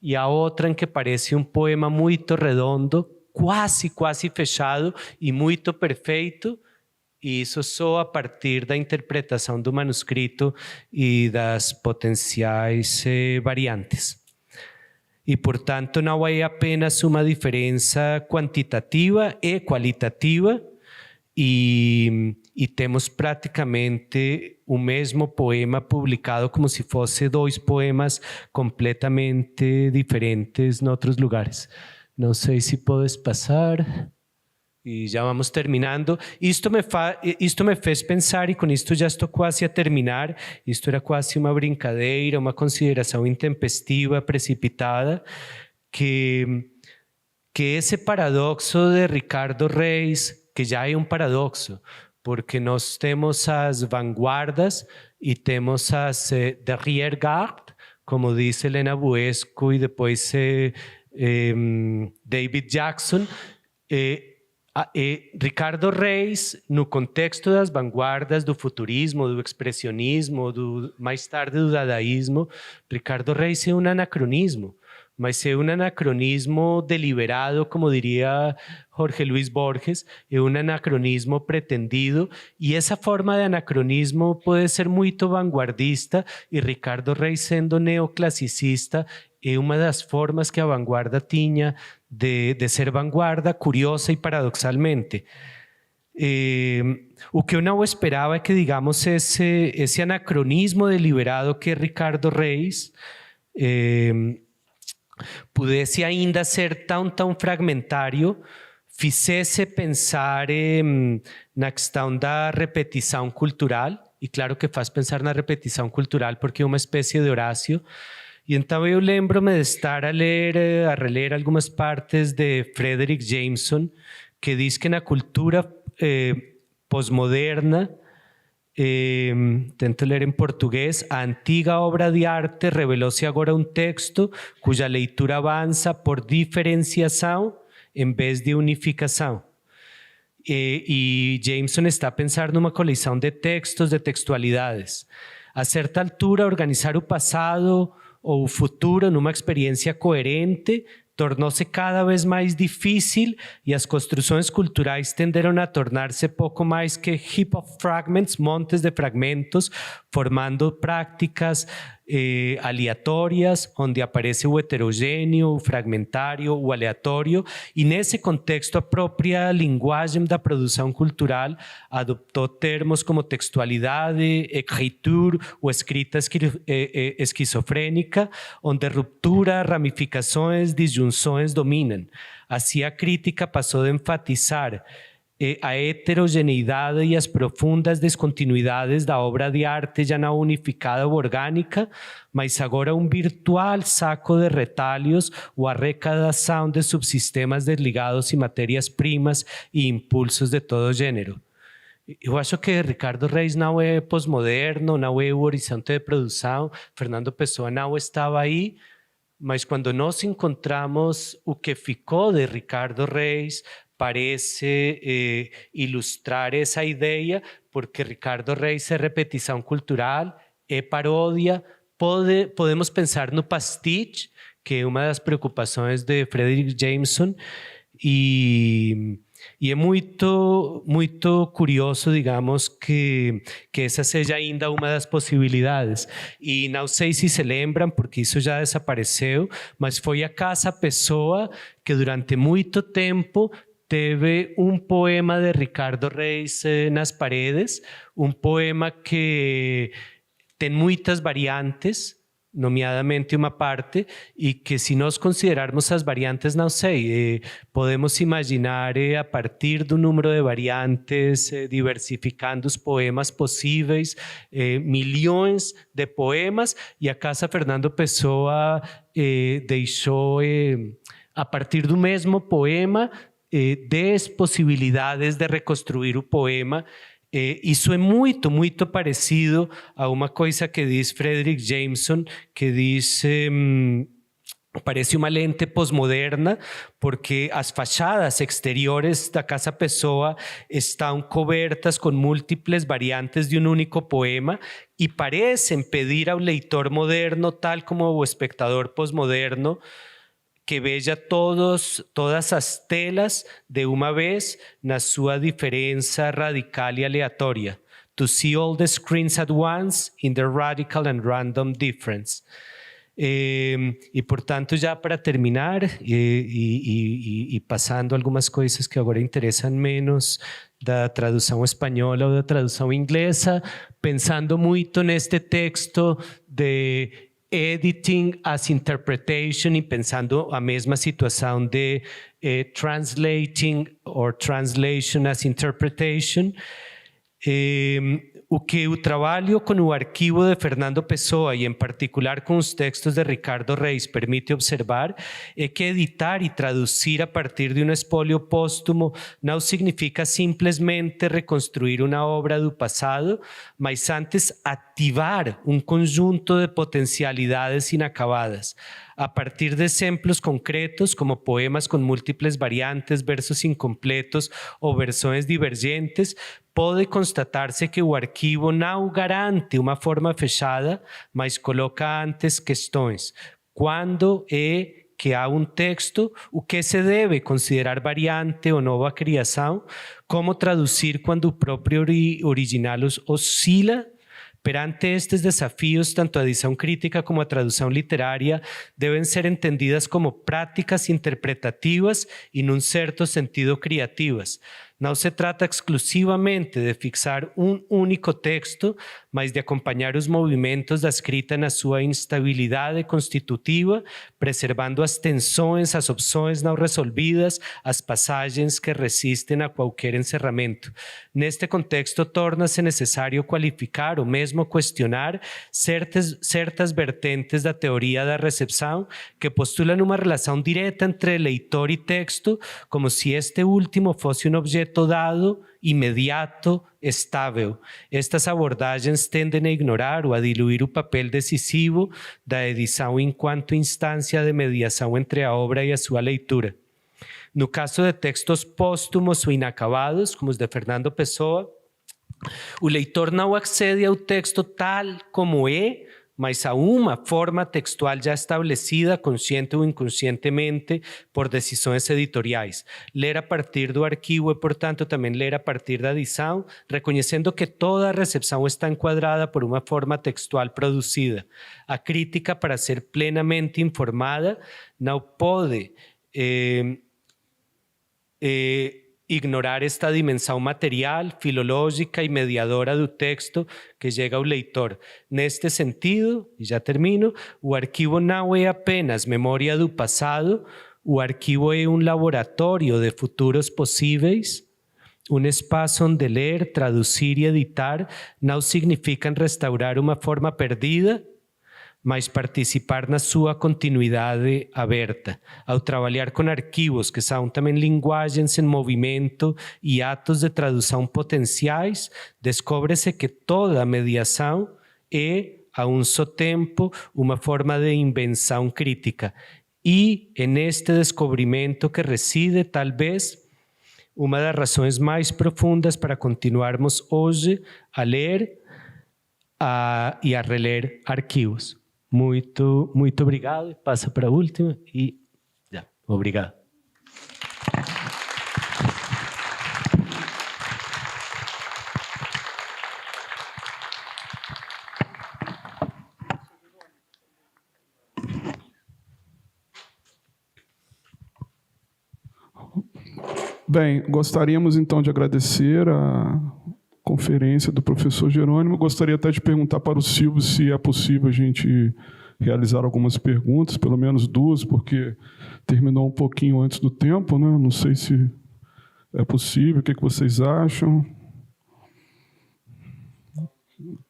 e há outra em que parece um poema muito redondo, quase fechado e muito perfeito, e isso só a partir da interpretação do manuscrito e das potenciais variantes. E, portanto, não é apenas uma diferença quantitativa e qualitativa, e temos praticamente o mesmo poema publicado como se fosse 2 poemas completamente diferentes em outros lugares. Não sei se podes passar. E já vamos terminando. Isto me fez pensar, e com isto já estou quase a terminar, isto era quase uma brincadeira, uma consideração intempestiva, precipitada, que esse paradoxo de Ricardo Reis, que já é um paradoxo, porque nós temos as vanguardas e temos as derrière-garde, como diz Helena Buesco e depois David Jackson. Ricardo Reis, no contexto das vanguardas, do futurismo, do expressionismo, mais tarde do dadaísmo, Ricardo Reis é um anacronismo, mas é um anacronismo deliberado, como diria Jorge Luis Borges, é um anacronismo pretendido, e essa forma de anacronismo pode ser muito vanguardista, e Ricardo Reis, sendo neoclassicista, é uma das formas que a vanguarda tinha de ser vanguarda, curiosa e paradoxalmente. O que eu não esperava é que, digamos, esse anacronismo deliberado que é Ricardo Reis pudesse ainda ser tão fragmentário, fizesse pensar na questão da repetição cultural, e claro que faz pensar na repetição cultural porque é uma espécie de Horácio. E então eu lembro-me de estar a reler algumas partes de Frederick Jameson, que diz que na cultura pós-moderna, tento ler em português, a antiga obra de arte revelou-se agora um texto cuja leitura avança por diferenciação em vez de unificação. E Jameson está a pensar numa coleção de textos, de textualidades. A certa altura, organizar o passado ou o futuro numa experiência coerente tornou-se cada vez mais difícil, e as construções culturais tenderam a tornar-se pouco mais que heap of fragments, montes de fragmentos, formando práticas aleatórias, onde aparece o heterogêneo, o fragmentário, o aleatório, e nesse contexto a própria linguagem da produção cultural adoptou termos como textualidade, écriture ou escrita esquizofrênica, onde ruptura, ramificações, disjunções dominam. Assim, a crítica passou de enfatizar a heterogeneidade e as profundas descontinuidades da obra de arte já não unificada ou orgânica, mas agora um virtual saco de retalhos ou arrecadação de subsistemas desligados e matérias-primas e impulsos de todo gênero. Eu acho que Ricardo Reis não é pós-moderno, não é o horizonte de produção, Fernando Pessoa não estava aí, mas quando nós encontramos o que ficou de Ricardo Reis, parece ilustrar essa ideia, porque Ricardo Reis é repetição cultural, é paródia, podemos pensar no pastiche, que é uma das preocupações de Frederick Jameson, e E é muito curioso, digamos, que essa seja ainda uma das possibilidades. E não sei se se lembram, porque isso já desapareceu, mas foi a Casa Pessoa que durante muito tempo teve um poema de Ricardo Reis nas paredes, um poema que tem muitas variantes, nomeadamente uma parte, e que se nós considerarmos as variantes, não sei, podemos imaginar a partir do número de variantes, diversificando os poemas possíveis, milhões de poemas, e a Casa Fernando Pessoa deixou, a partir do mesmo poema, 10 possibilidades de reconstruir o poema. Isso é muito parecido a uma coisa que diz Frederick Jameson, que diz, parece uma lente pós-moderna, porque as fachadas exteriores da Casa Pessoa estão cobertas com múltiples variantes de um único poema e parecem pedir ao leitor moderno, tal como o espectador pós-moderno, que veja todas as telas de uma vez na sua diferença radical e aleatória. To see all the screens at once in the radical and random difference. E portanto, já para terminar, e passando algumas coisas que agora interessam menos da tradução espanhola ou da tradução inglesa, pensando muito neste texto de editing as interpretation e pensando a mesma situação de translating or translation as interpretation, o que o trabalho com o arquivo de Fernando Pessoa e em particular com os textos de Ricardo Reis permite observar é que editar e traduzir a partir de um espólio póstumo não significa simplesmente reconstruir uma obra do passado, mas antes ativar um conjunto de potencialidades inacabadas. A partir de exemplos concretos como poemas com múltiples variantes, versos incompletos ou versões divergentes, pode constatar-se que o arquivo não garante uma forma fechada, mas coloca antes questões. Quando é que há um texto, o que se deve considerar variante ou nova criação, como traduzir quando o próprio original oscila. Perante estes desafios, tanto a edição crítica como a tradução literária devem ser entendidas como práticas interpretativas e, num certo sentido, criativas. Não se trata exclusivamente de fixar um único texto, mas de acompanhar os movimentos da escrita na sua instabilidade constitutiva, preservando as tensões, as opções não resolvidas, as passagens que resistem a qualquer encerramento. Neste contexto, torna-se necessário qualificar ou mesmo questionar certas vertentes da teoria da recepção que postulam uma relação direta entre leitor e texto, como se este último fosse um objeto dado, imediato, estável. Estas abordagens tendem a ignorar ou a diluir o papel decisivo da edição enquanto instância de mediação entre a obra e a sua leitura. No caso de textos póstumos ou inacabados, como os de Fernando Pessoa, o leitor não accede ao texto tal como é, mas a uma forma textual já estabelecida, consciente ou inconscientemente, por decisões editoriais. Ler a partir do arquivo é, portanto, também ler a partir da edição, reconhecendo que toda a recepção está enquadrada por uma forma textual produzida. A crítica, para ser plenamente informada, não pode ignorar esta dimensão material, filológica e mediadora do texto que chega ao leitor. Neste sentido, e já termino, o arquivo não é apenas memória do passado, o arquivo é um laboratório de futuros possíveis, um espaço onde ler, traduzir e editar não significam restaurar uma forma perdida, mas participar na sua continuidade aberta. Ao trabalhar com arquivos que são também linguagens em movimento e atos de tradução potenciais, descobre-se que toda a mediação é, a um só tempo, uma forma de invenção crítica. E é neste descobrimento que reside, talvez, uma das razões mais profundas para continuarmos hoje a ler e a reler arquivos. Muito obrigado. Passa para a última e já. Obrigado. Bem, gostaríamos então de agradecer a conferência do professor Jerônimo. Gostaria até de perguntar para o Silvio se é possível a gente realizar algumas perguntas, pelo menos 2, porque terminou um pouquinho antes do tempo, né? Não sei se é possível. O que vocês acham?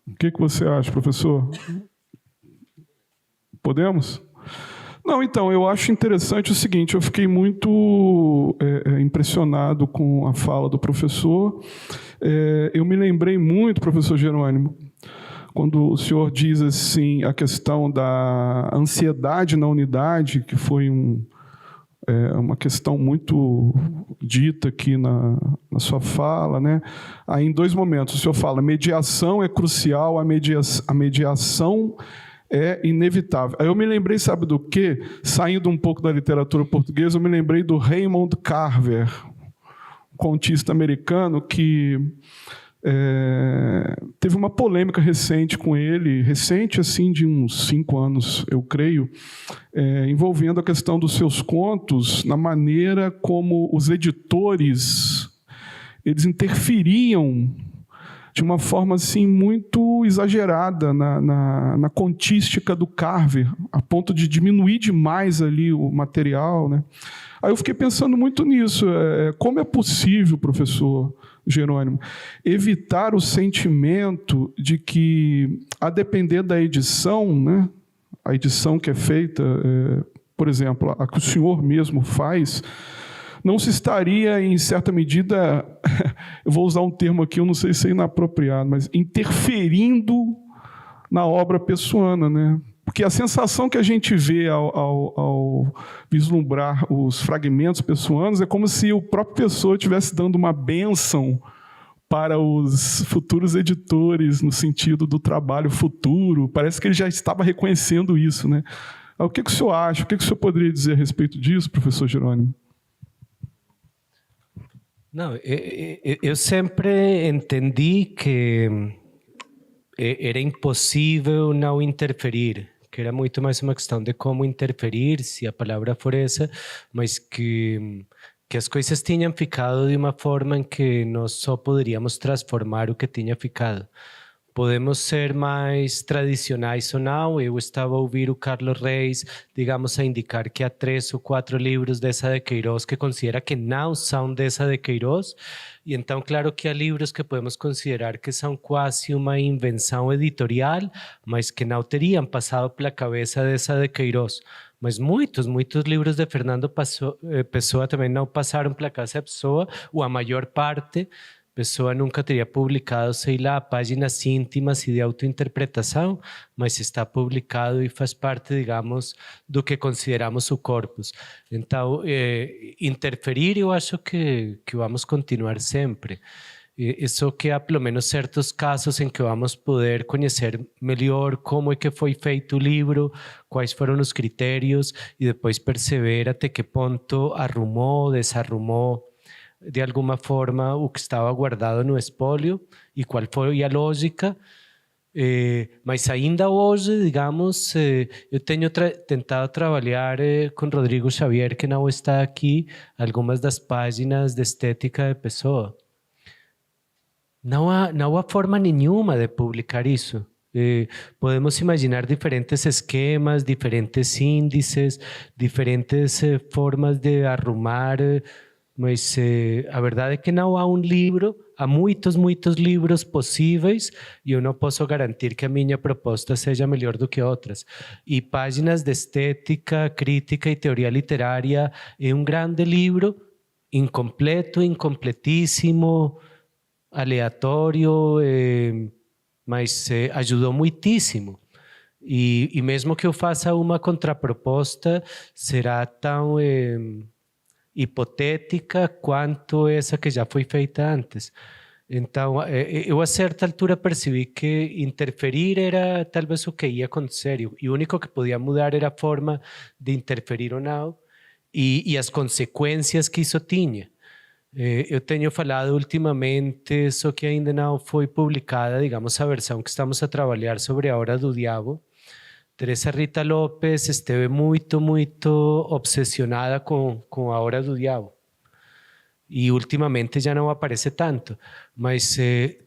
O que você acha, professor? Podemos? Não, então, eu acho interessante o seguinte, eu fiquei muito impressionado com a fala do professor. Eu me lembrei muito, professor Jerônimo, quando o senhor diz assim, a questão da ansiedade na unidade, que foi uma questão muito dita aqui na sua fala, né? Aí, em 2 momentos, o senhor fala, mediação é crucial, a mediação é inevitável. Aí eu me lembrei, sabe do quê? Saindo um pouco da literatura portuguesa, eu me lembrei do Raymond Carver, contista americano, que teve uma polêmica recente com ele, recente assim de uns 5 anos, eu creio, envolvendo a questão dos seus contos, na maneira como os editores eles interferiam de uma forma assim, muito exagerada na contística do Carver, a ponto de diminuir demais ali o material, né? Aí eu fiquei pensando muito nisso. Como é possível, professor Jerônimo, evitar o sentimento de que, a depender da edição, né, a edição que é feita, por exemplo, a que o senhor mesmo faz, não se estaria, em certa medida, eu vou usar um termo aqui, eu não sei se é inapropriado, mas interferindo na obra pessoana, né? Porque a sensação que a gente vê ao vislumbrar os fragmentos pessoanos é como se o próprio Pessoa estivesse dando uma bênção para os futuros editores, no sentido do trabalho futuro. Parece que ele já estava reconhecendo isso, né? O que o senhor acha? O que o senhor poderia dizer a respeito disso, professor Jerônimo? Não, eu sempre entendi que era impossível não interferir, que era muito mais uma questão de como interferir, se a palavra for essa, mas que as coisas tinham ficado de uma forma em que nós só poderíamos transformar o que tinha ficado. Podemos ser mais tradicionais ou não. Eu estava a ouvir o Carlos Reis, digamos, a indicar que há 3 ou 4 livros dessa de Queiroz que considera que não são dessa de Queiroz. E então, claro que há livros que podemos considerar que são quase uma invenção editorial, mas que não teriam passado pela cabeça dessa de Queiroz. Mas muitos livros de Fernando Pessoa também não passaram pela cabeça da Pessoa, ou a maior parte. Pessoa nunca teria publicado, sei lá, páginas íntimas e de autointerpretação, mas está publicado e faz parte, digamos, do que consideramos o corpus. Então, interferir, eu acho que vamos continuar sempre. Isso que há, pelo menos, certos casos em que vamos poder conhecer melhor como é que foi feito o livro, quais foram os critérios, e depois perceber até que ponto arrumou, desarrumou, de alguma forma, o que estava guardado no espólio e qual foi a lógica. Mas ainda hoje, digamos, eu tenho tentado trabalhar com Rodrigo Xavier, que não está aqui, algumas das páginas de estética de Pessoa. Não há forma nenhuma de publicar isso. Podemos imaginar diferentes esquemas, diferentes índices, diferentes formas de arrumar, mas a verdade é que não há um livro, há muitos livros possíveis e eu não posso garantir que a minha proposta seja melhor do que outras. E Páginas de Estética, Crítica e Teoria Literária é um grande livro, incompleto, incompletíssimo, aleatório, mas ajudou muitíssimo. E mesmo que eu faça uma contraproposta, será tão hipotética quanto essa que já foi feita antes. Então, eu a certa altura percebi que interferir era talvez o que ia acontecer e o único que podia mudar era a forma de interferir ou não e as consequências que isso tinha. Eu tenho falado ultimamente, só que ainda não foi publicada, digamos, a versão que estamos a trabalhar sobre A Hora do Diabo. Teresa Rita Lopes esteve muito obsessionada com A Hora do Diabo. e ultimamente já não aparece tanto. Mas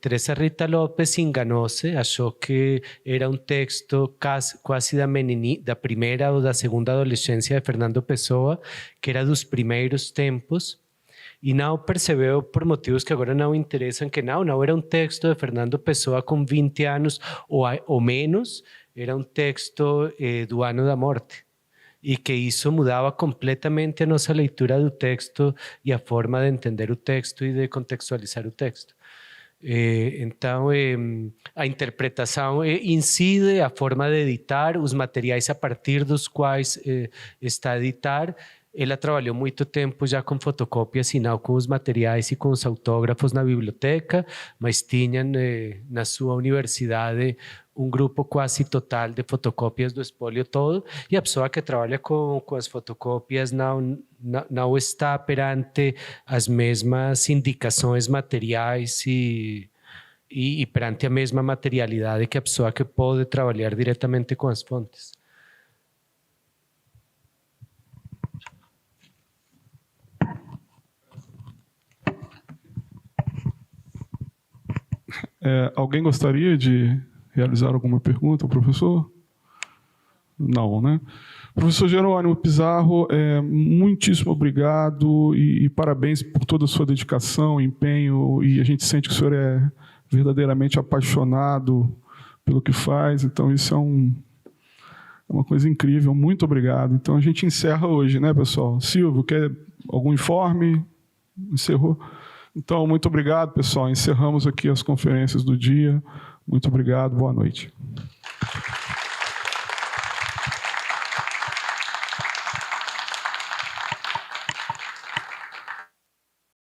Teresa Rita Lopes enganou-se, achou que era um texto quase da primeira ou da segunda adolescência de Fernando Pessoa, que era dos primeiros tempos, e não percebeu, por motivos que agora não interessam, que não era um texto de Fernando Pessoa com 20 anos ou menos, era um texto do ano da morte. E que isso mudava completamente a nossa leitura do texto e a forma de entender o texto e de contextualizar o texto. Então, a interpretação incide a forma de editar, os materiais a partir dos quais está a editar. Ela trabalhou muito tempo já com fotocópias e não com os materiais e com os autógrafos na biblioteca, mas tinham na sua universidade um grupo quase total de fotocópias do espólio todo, e a pessoa que trabalha com as fotocópias não está perante as mesmas indicações materiais e perante a mesma materialidade que a pessoa que pode trabalhar diretamente com as fontes. Alguém gostaria de realizar alguma pergunta ao professor? Não, né? Professor Jerônimo Pizarro, muitíssimo obrigado e parabéns por toda a sua dedicação, empenho, e a gente sente que o senhor é verdadeiramente apaixonado pelo que faz, então isso é uma coisa incrível, muito obrigado. Então a gente encerra hoje, né, pessoal? Silvio, quer algum informe? Encerrou? Então, muito obrigado, pessoal. Encerramos aqui as conferências do dia. Muito obrigado, boa noite.